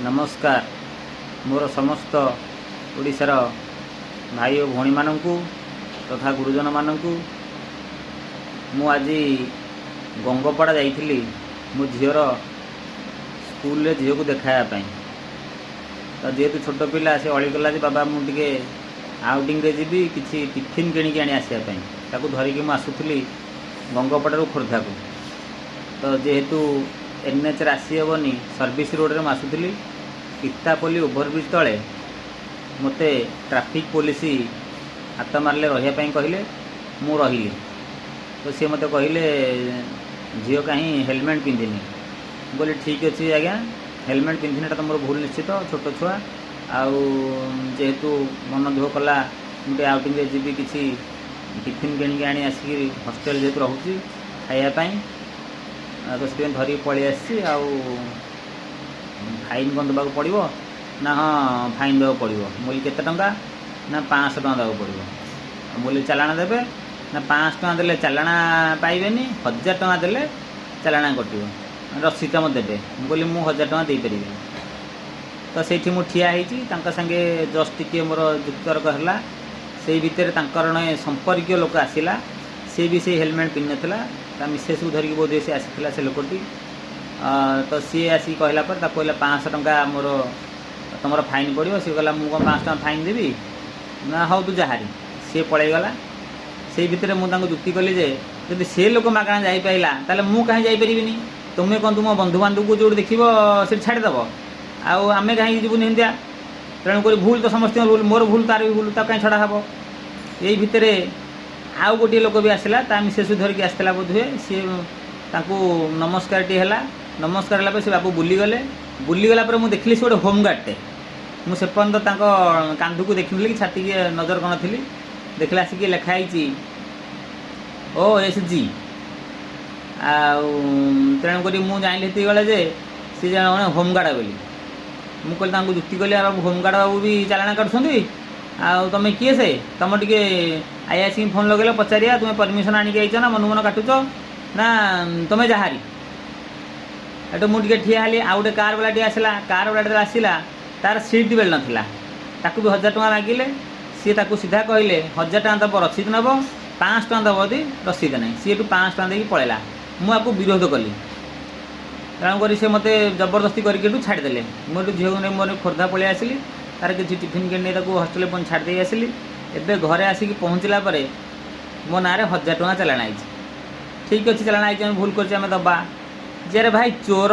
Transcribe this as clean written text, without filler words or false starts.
नमस्कार मोर समस्त ओडिशार भाई और भौणी मानू तथा गुरुजन मानू मु आज गंगपड़ा जाइली मो झीर स्कूल झील को देखापी। तो जेहेतु छोट पिला से अड़ी गला बाबा मुझे आउटिंग रे जीवी किसी टिफिन किणिकी आनी आसापी ताकू धरिकी मुझे आसुली गंगपड़ू खोर्धा को। तो जेहेतु एनएच आसी हेनी सर्विस रोड रे आसुली इतापल्ली ओभरब्रिज तले मते ट्रैफिक पुलिस हाथ मारे रही कहले मु रही। तो सी मत कहले झील कहीं हेलमेट पिंधिनी बोले ठीक अच्छे आज्ञा हेलमेट पिंधिनाटा तो मोर भूल निश्चित छोट छुआ आउ जेहेतु मन दुख कला मुझे आउटिंग जी किसी टिफिन किणिकी आनी आसिक हस्टेल जेहेतु रोचे खायापाई तो से धरिकी पलि आसी फाइन कौन देवाक पड़ो ना हाँ फाइन देवाक पड़ो बोली केते टंका ना 500 टंका देवाक पड़ो बोली चालाण देवे ना 500 टंका देले चालाण पाइबेनी 1000 टंका देले चालाण कटो रसीद मत देवे बोली मु 1000 टंका दे पारि। तो से ठिया होती संगे जस्ट टी मोर युक्तर्क है से भितर संपर्क लोक आसला सी भी से हेलमेट पिंधि नाला मिसेस को धरिकी बोध से आसाला से लोकटी। तो सी आसिक कहला कहला 500 टंका मोर तुम फाइन पड़ो सी कहला मुझे 500 टंका फाइन देवी ना हाँ तू जहारी सी पलैगला। से भितर मुझे जुक्ति कली जे जब से लोक मागणा जापारा ताले मु कहीं जापरिनी तुम्हें कौन तुम बंधु बांधव को जो देख से छाड़देव आम कहीं जीवन हिंदिया तेणुक भूल तो समस्त भूल मोर भूल तार भी भूल ताकि छड़ा हे यही भितर आउ गोटे लोक भी आसला मिसेस धरिकी आसला बोध हुए सी नमस्कार टी है नमस्कार है से बाबू बुलीगला मुझे देखली से गोटे होमगार्डटे मुझे पर्यंत कांध को देखी कि छाती की नजर कर नी देखला आसिक लिखाई OSG तेणुक मुझे जानी गले जे सी जन होमगार्ड बोली मुझे कहली जुक्ति कली बाबू होमगार्ड बाबू भी चालाण काटुंट तुम किए से तुम टे आईआईसी फोन लगे पचारिया तुम्हें परमिशन आनिक आईच ना मन मन काटुच ना तुम जहारी एट मुझे ठिया हेली आउ गए कार वाला आसला कार वाला आसला तार सीट बेल्ट नाला ताकू भी 1000 टंका मागिले सी सीधा कहले 1000 टंका दब रसीद नब 500 टंका दब यदि रसीद ना सी 500 टंका देकी पलैला मुझे विरोध कली तेणुक से मत जबरदस्ती करके छाड़देले मुझे झील को मोर खोर्धा पलि आसली तार किसी टिफिन किणी हस्टेल छाड़ी आसली एवं घरे आसिक पहुँचला मो ना 1000 टंका चालाण आई ठीक अच्छे चालाण आई भूल कर दबा जे भाई चोर